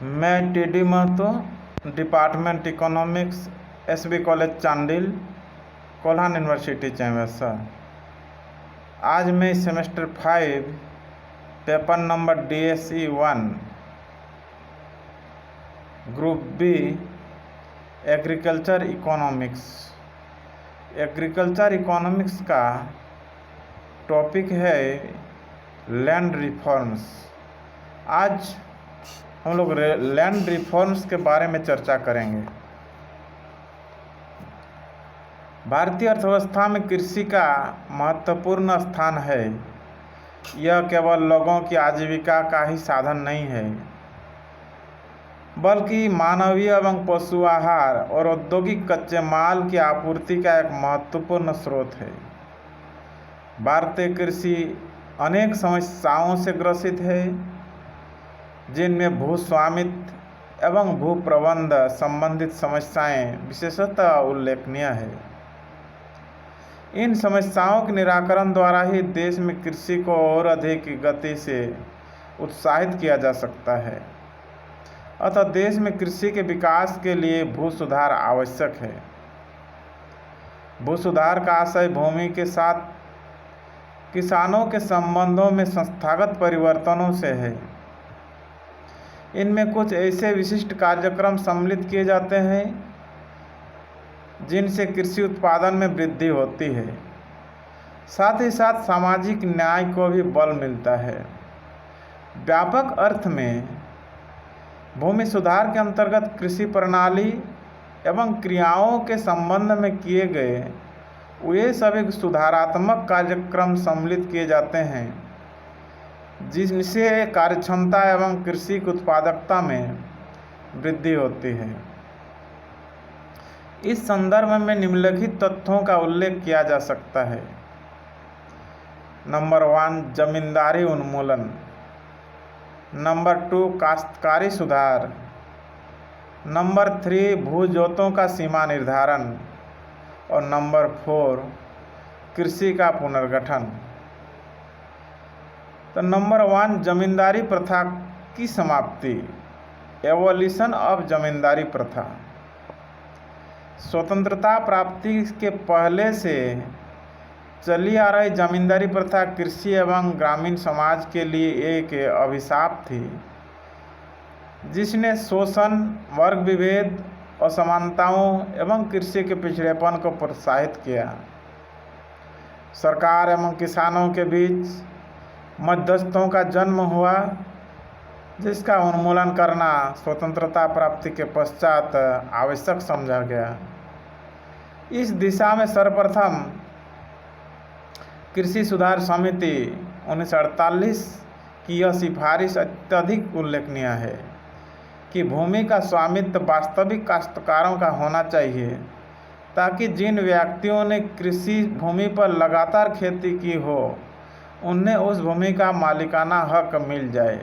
मैं TD Mahato, department economics, SB college Chandil, Kolhan university Chaibasa. आज मैं semester 5 paper number DSE 1 group B agriculture economics का topic है लैंड रिफॉर्म्स। आज हम लोग लैंड रिफॉर्म्स के बारे में चर्चा करेंगे। भारतीय अर्थव्यवस्था में कृषि का महत्वपूर्ण स्थान है। यह केवल लोगों की आजीविका का ही साधन नहीं है, बल्कि मानवीय एवं पशु आहार और औद्योगिक कच्चे माल की आपूर्ति का एक महत्वपूर्ण स्रोत है। भारतीय कृषि अनेक समस्याओं से ग्रसित है, जिनमें भू स्वामित्व एवं भू प्रबंध संबंधित समस्याएं विशेषतः उल्लेखनीय है। इन समस्याओं के निराकरण द्वारा ही देश में कृषि को और अधिक गति से उत्साहित किया जा सकता है। अतः देश में कृषि के विकास के लिए भू सुधार आवश्यक है। भू सुधार का आशय भूमि के साथ किसानों के संबंधों में संस्थागत परिवर्तनों से है। इनमें कुछ ऐसे विशिष्ट कार्यक्रम सम्मिलित किए जाते हैं जिनसे कृषि उत्पादन में वृद्धि होती है, साथ ही साथ सामाजिक न्याय को भी बल मिलता है। व्यापक अर्थ में भूमि सुधार के अंतर्गत कृषि प्रणाली एवं क्रियाओं के संबंध में किए गए वे सभी सुधारात्मक कार्यक्रम सम्मिलित किए जाते हैं, जिनसे कार्यक्षमता एवं कृषि की उत्पादकता में वृद्धि होती है। इस संदर्भ में निम्नलिखित तथ्यों का उल्लेख किया जा सकता है। नंबर 1 जमींदारी उन्मूलन, नंबर 2 काश्तकारी सुधार, नंबर 3 भू जोतों का सीमा निर्धारण और नंबर 4 कृषि का पुनर्गठन। तो नंबर 1 जमींदारी प्रथा की समाप्ति, एवोल्यूशन ऑफ जमींदारी प्रथा। स्वतंत्रता प्राप्ति के पहले से चली आ रही जमींदारी प्रथा कृषि एवं ग्रामीण समाज के लिए एक अभिशाप थी, जिसने शोषण, वर्ग विभेद, असमानताओं एवं कृषि के पिछड़ेपन को प्रोत्साहित किया। सरकार एवं किसानों के बीच मध्यस्थों का जन्म हुआ, जिसका उन्मूलन करना स्वतंत्रता प्राप्ति के पश्चात आवश्यक समझा गया। इस दिशा में सर्वप्रथम कृषि सुधार समिति 1948 की यह सिफारिश अत्यधिक उल्लेखनीय है कि भूमि का स्वामित्व वास्तविक काश्तकारों का होना चाहिए, ताकि जिन व्यक्तियों ने कृषि भूमि पर लगातार खेती की हो उन्हें उस भूमि का मालिकाना हक मिल जाए।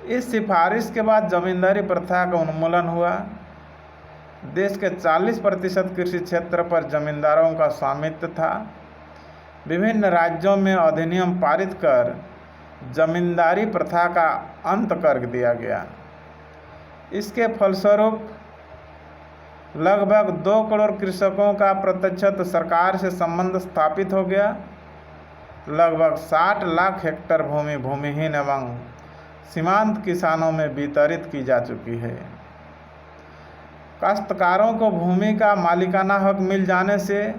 इस सिफारिश के बाद जमींदारी प्रथा का उन्मूलन हुआ। देश के 40% कृषि क्षेत्र पर जमींदारों का स्वामित्व था। विभिन्न राज्यों में अधिनियम पारित कर जमींदारी प्रथा का अंत कर दिया गया। इसके फलस्वरूप लगभग 2 करोड़ कृषकों का प्रत्यक्षतः सरकार से संबंध स्थापित हो गया। लगभग 60 लाख हेक्टेयर भूमि भूमिहीन एवं सीमांत किसानों में वितरित की जा चुकी है। काश्तकारों को भूमि का मालिकाना हक मिल जाने से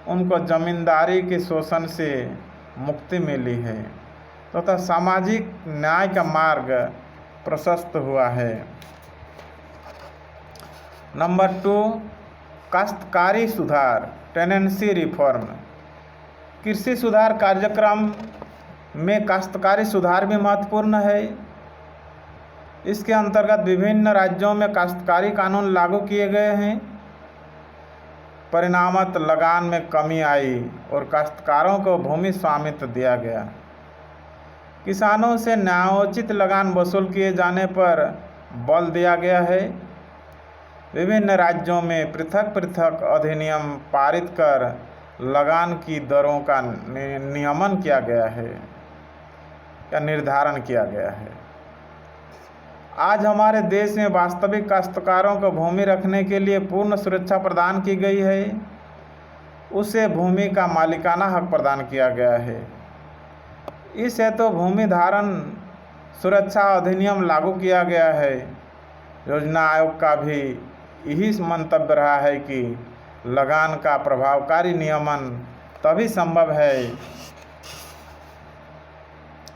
उनको जमींदारी के शोषण से मुक्ति मिली है, तथा सामाजिक न्याय का मार्ग प्रशस्त हुआ है। नंबर 2 काश्तकारी सुधार, टेनेंसी रिफॉर्म। कृषि सुधार कार्यक्रम में काश्तकारी सुधार भी महत्वपूर्ण है। इसके अंतर्गत विभिन्न राज्यों में काश्तकारी कानून लागू किए गए हैं। परिणामतः लगान में कमी आई और काश्तकारों को भूमि स्वामित्व दिया गया। किसानों से न्यायोचित लगान वसूल किए जाने पर बल दिया गया है। विभिन्न राज्यों में पृथक पृथक अधिनियम पारित कर लगान की दरों का नियमन किया गया है या निर्धारण किया गया है। आज हमारे देश में वास्तविक काश्तकारों को भूमि रखने के लिए पूर्ण सुरक्षा प्रदान की गई है। उसे भूमि का मालिकाना हक प्रदान किया गया है। इस हेतु भूमि धारण सुरक्षा अधिनियम लागू किया गया है। योजना आयोग का भी यही मंतव्य रहा है कि लगान का प्रभावकारी नियमन तभी संभव है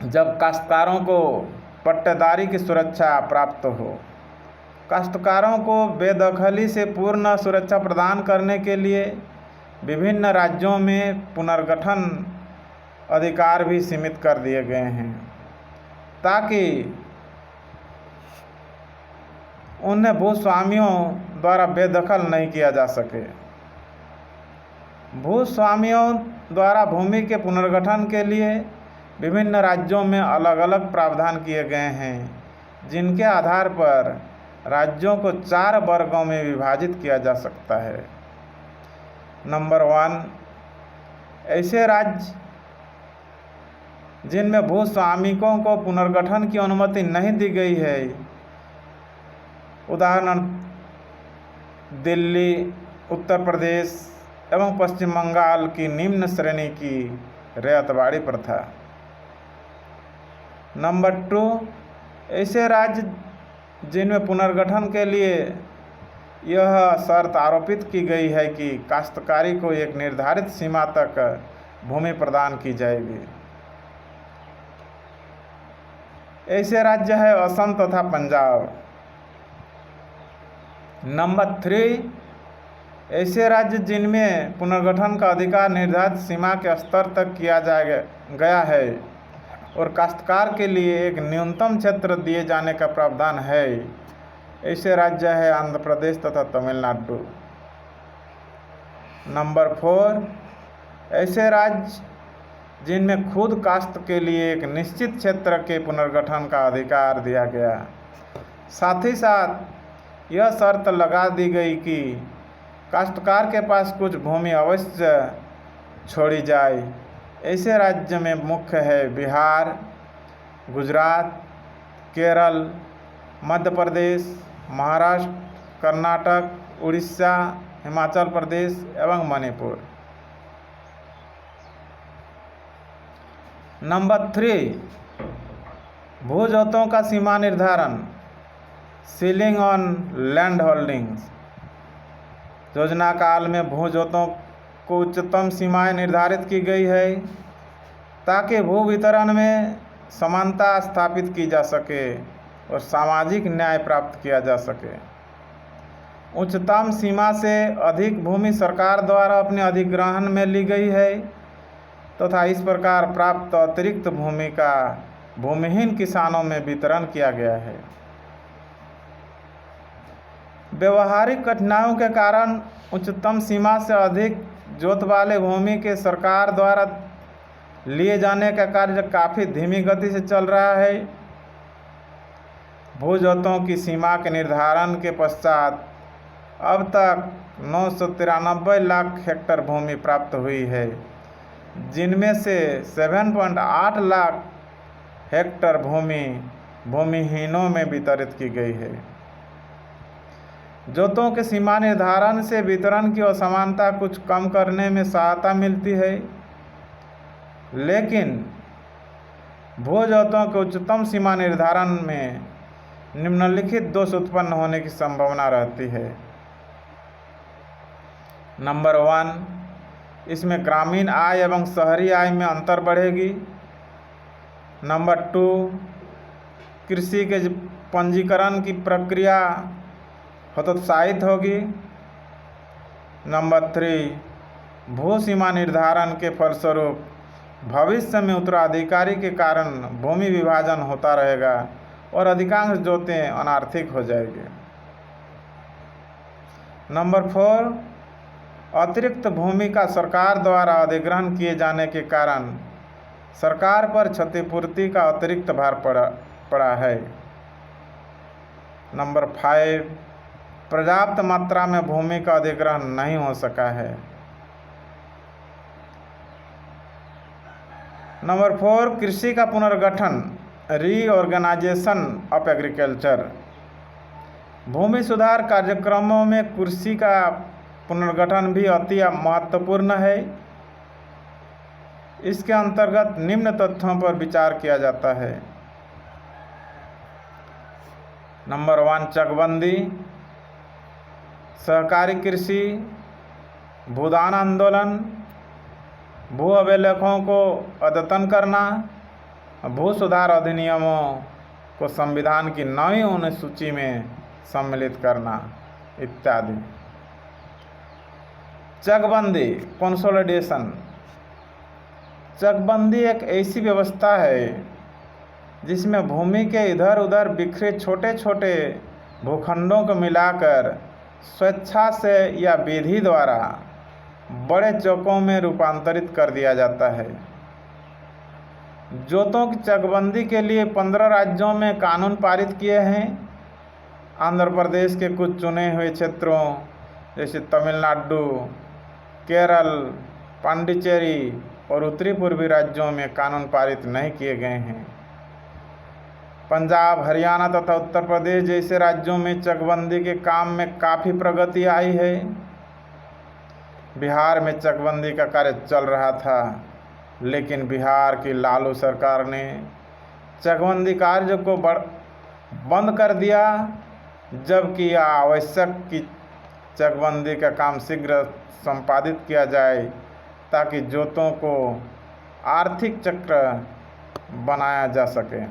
जब काश्तकारों को पट्टेदारी की सुरक्षा प्राप्त हो। काश्तकारों को बेदखली से पूर्ण सुरक्षा प्रदान करने के लिए विभिन्न राज्यों में पुनर्गठन अधिकार भी सीमित कर दिए गए हैं ताकि उन्हें भूस्वामियों द्वारा बेदखल नहीं किया जा सके। भूस्वामियों द्वारा भूमि के पुनर्गठन के लिए विभिन्न राज्यों में अलग अलग प्रावधान किए गए हैं, जिनके आधार पर राज्यों को 4 वर्गों में विभाजित किया जा सकता है। नंबर 1, ऐसे राज्य जिनमें भूस्वामिकों को पुनर्गठन की अनुमति नहीं दी गई है, उदाहरण दिल्ली, उत्तर प्रदेश एवं पश्चिम बंगाल की निम्न श्रेणी की रैयतवाड़ी प्रथा। नंबर 2, ऐसे राज्य जिनमें पुनर्गठन के लिए यह शर्त आरोपित की गई है कि काश्तकारी को एक निर्धारित सीमा तक भूमि प्रदान की जाएगी। ऐसे राज्य है असम तथा पंजाब। नंबर 3, ऐसे राज्य जिनमें पुनर्गठन का अधिकार निर्धारित सीमा के स्तर तक किया गया है और काश्तकार के लिए एक न्यूनतम क्षेत्र दिए जाने का प्रावधान है, ऐसे राज्य है आंध्र प्रदेश तथा तमिलनाडु। नंबर 4, ऐसे राज्य जिनमें खुद काश्त के लिए एक निश्चित क्षेत्र के पुनर्गठन का अधिकार दिया गया। साथ ही साथ यह शर्त लगा दी गई कि काश्तकार के पास कुछ भूमि अवश्य छोड़ी जाए। ऐसे राज्य में मुख्य है बिहार, गुजरात, केरल, मध्य प्रदेश, महाराष्ट्र, कर्नाटक, उड़ीसा, हिमाचल प्रदेश एवं मणिपुर। नंबर 3, भूजोतों का सीमा निर्धारण, सीलिंग ऑन लैंड होल्डिंग्स। योजना काल में भूजोतों को उच्चतम सीमाएं निर्धारित की गई है ताकि भू वितरण में समानता स्थापित की जा सके और सामाजिक न्याय प्राप्त किया जा सके। उच्चतम सीमा से अधिक भूमि सरकार द्वारा अपने अधिग्रहण में ली गई है तथा इस प्रकार प्राप्त अतिरिक्त भूमि का भूमिहीन किसानों में वितरण किया गया है। व्यवहारिक कठिनाइयों के कारण उच्चतम सीमा से अधिक जोत वाले भूमि के सरकार द्वारा लिए जाने का कार्य काफ़ी धीमी गति से चल रहा है। भूजोतों की सीमा के निर्धारण के पश्चात अब तक 993 लाख हेक्टेयर भूमि प्राप्त हुई है, जिनमें से 7.8 लाख हेक्टेयर भूमि भूमिहीनों में वितरित की गई है। जोतों के सीमा निर्धारण से वितरण की असमानता कुछ कम करने में सहायता मिलती है, लेकिन भूजोतों के उच्चतम सीमा निर्धारण में निम्नलिखित दोष उत्पन्न होने की संभावना रहती है। नंबर 1, इसमें ग्रामीण आय एवं शहरी आय में अंतर बढ़ेगी। नंबर 2, कृषि के पंजीकरण की प्रक्रिया हतोत्साहित होगी। नंबर 3, भू सीमा निर्धारण के फलस्वरूप भविष्य में उत्तराधिकारी के कारण भूमि विभाजन होता रहेगा और अधिकांश जोतें अनार्थिक हो जाएगी। नंबर 4, अतिरिक्त भूमि का सरकार द्वारा अधिग्रहण किए जाने के कारण सरकार पर क्षतिपूर्ति का अतिरिक्त भार पड़ा है। नंबर 5, पर्याप्त मात्रा में भूमि का अधिग्रहण नहीं हो सका है। नंबर 4, कृषि का पुनर्गठन रीऑर्गेनाइजेशन ऑफ एग्रीकल्चर। भूमि सुधार कार्यक्रमों में कृषि का पुनर्गठन भी अति महत्वपूर्ण है। इसके अंतर्गत निम्न तथ्यों पर विचार किया जाता है। नंबर 1, चकबंदी, सहकारी कृषि, भूदान आंदोलन, भू अभिलेखों को अद्यतन करना, भू सुधार अधिनियमों को संविधान की 9वीं अनुसूची में सम्मिलित करना इत्यादि। चकबंदी, कंसोलिडेशन। चकबंदी एक ऐसी व्यवस्था है जिसमें भूमि के इधर उधर बिखरे छोटे छोटे भूखंडों को मिलाकर स्वेच्छा से या विधि द्वारा बड़े चौकों में रूपांतरित कर दिया जाता है। जोतों की चकबंदी के लिए 15 राज्यों में कानून पारित किए हैं। आंध्र प्रदेश के कुछ चुने हुए क्षेत्रों जैसे तमिलनाडु, केरल, पांडिचेरी और उत्तरी पूर्वी राज्यों में कानून पारित नहीं किए गए हैं। पंजाब, हरियाणा तथा उत्तर प्रदेश जैसे राज्यों में चकबंदी के काम में काफ़ी प्रगति आई है। बिहार में चकबंदी का कार्य चल रहा था, लेकिन बिहार की लालू सरकार ने चकबंदी कार्य को बंद कर दिया, जबकि यह आवश्यक कि चकबंदी का काम शीघ्र संपादित किया जाए ताकि जोतों को आर्थिक चक्र बनाया जा सके।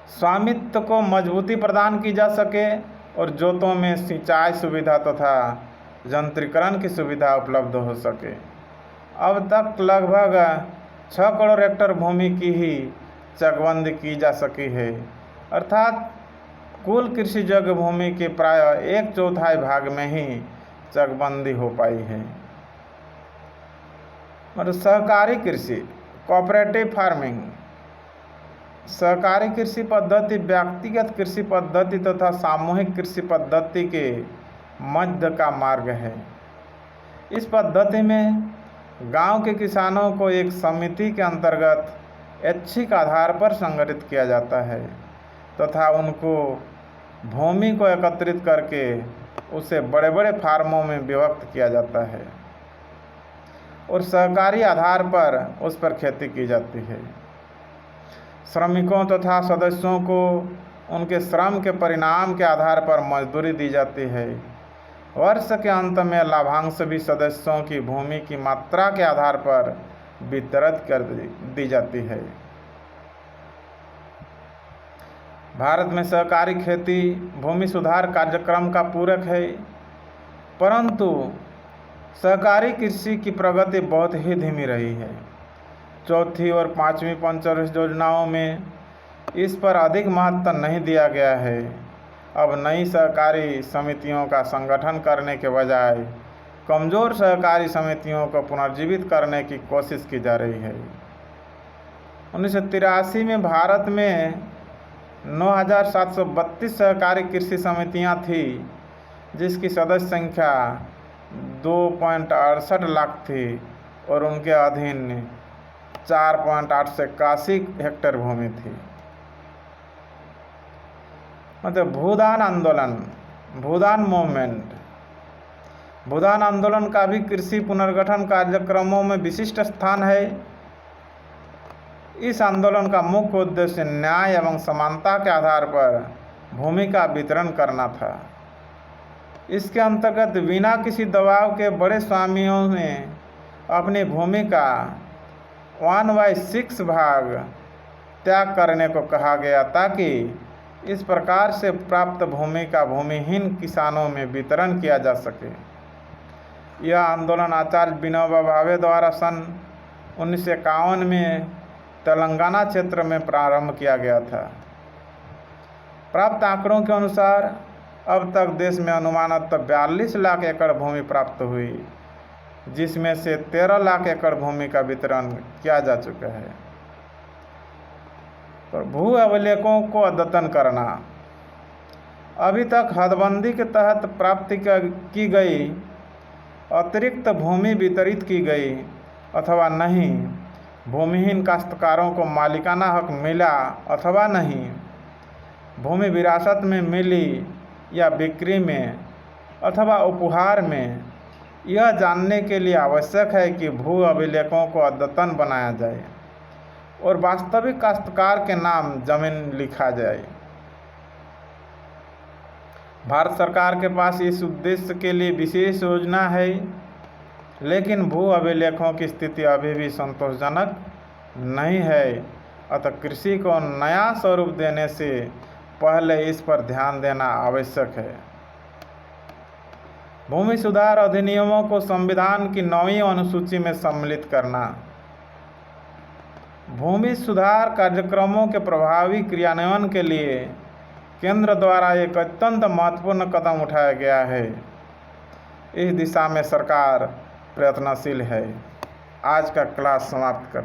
स्वामित्व को मजबूती प्रदान की जा सके और जोतों में सिंचाई सुविधा तथा यंत्रीकरण की सुविधा उपलब्ध हो सके। अब तक लगभग 6 करोड़ हेक्टेयर भूमि की ही चकबंदी की जा सकी है, अर्थात कुल कृषि योग्य भूमि के प्राय 1/4 भाग में ही चकबंदी हो पाई है। और सहकारी कृषि, कोऑपरेटिव फार्मिंग। सहकारी कृषि पद्धति व्यक्तिगत कृषि पद्धति तथा सामूहिक कृषि पद्धति के मध्य का मार्ग है। इस पद्धति में गांव के किसानों को एक समिति के अंतर्गत ऐच्छिक आधार पर संगठित किया जाता है तथा उनको भूमि को एकत्रित करके उसे बड़े बड़े फार्मों में विभक्त किया जाता है और सहकारी आधार पर उस पर खेती की जाती है। श्रमिकों तथा सदस्यों को उनके श्रम के परिणाम के आधार पर मजदूरी दी जाती है। वर्ष के अंत में लाभांश भी सदस्यों की भूमि की मात्रा के आधार पर वितरित कर दी जाती है। भारत में सहकारी खेती भूमि सुधार कार्यक्रम का पूरक है, परंतु सहकारी कृषि की प्रगति बहुत ही धीमी रही है। चौथी और 5वीं पंचवर्षीय योजनाओं में इस पर अधिक महत्व नहीं दिया गया है। अब नई सहकारी समितियों का संगठन करने के बजाय कमज़ोर सहकारी समितियों को पुनर्जीवित करने की कोशिश की जा रही है। 1983 में भारत में 9,732 सहकारी कृषि समितियां थी, जिसकी सदस्य संख्या 2.68 लाख थी और उनके अधीन 4.881 हेक्टेयर भूमि थी। मतलब भूदान आंदोलन, भूदान मूवमेंट। भूदान आंदोलन का भी कृषि पुनर्गठन कार्यक्रमों में विशिष्ट स्थान है। इस आंदोलन का मुख्य उद्देश्य न्याय एवं समानता के आधार पर भूमि का वितरण करना था। इसके अंतर्गत बिना किसी दबाव के बड़े स्वामियों ने अपनी भूमि का 1/6 भाग त्याग करने को कहा गया, ताकि इस प्रकार से प्राप्त भूमि का भूमिहीन किसानों में वितरण किया जा सके। यह आंदोलन आचार्य विनोबा भावे द्वारा सन 1951 में तेलंगाना क्षेत्र में प्रारंभ किया गया था। प्राप्त आंकड़ों के अनुसार अब तक देश में अनुमानतः 42 लाख एकड़ भूमि प्राप्त हुई, जिसमें से 13 लाख एकड़ भूमि का वितरण किया जा चुका है। तो भू अभिलेखों को अद्यतन करना। अभी तक हदबंदी के तहत प्राप्त की गई अतिरिक्त भूमि वितरित की गई अथवा नहीं, भूमिहीन काश्तकारों को मालिकाना हक मिला अथवा नहीं, भूमि विरासत में मिली या बिक्री में अथवा उपहार में, यह जानने के लिए आवश्यक है कि भू अभिलेखों को अद्यतन बनाया जाए और वास्तविक काश्तकार के नाम जमीन लिखा जाए। भारत सरकार के पास इस उद्देश्य के लिए विशेष योजना है, लेकिन भू अभिलेखों की स्थिति अभी भी संतोषजनक नहीं है। अतः कृषि को नया स्वरूप देने से पहले इस पर ध्यान देना आवश्यक है। भूमि सुधार अधिनियमों को संविधान की 9वीं अनुसूची में सम्मिलित करना। भूमि सुधार कार्यक्रमों के प्रभावी क्रियान्वयन के लिए केंद्र द्वारा एक अत्यंत महत्वपूर्ण कदम उठाया गया है। इस दिशा में सरकार प्रयत्नशील है। आज का क्लास समाप्त करते हैं।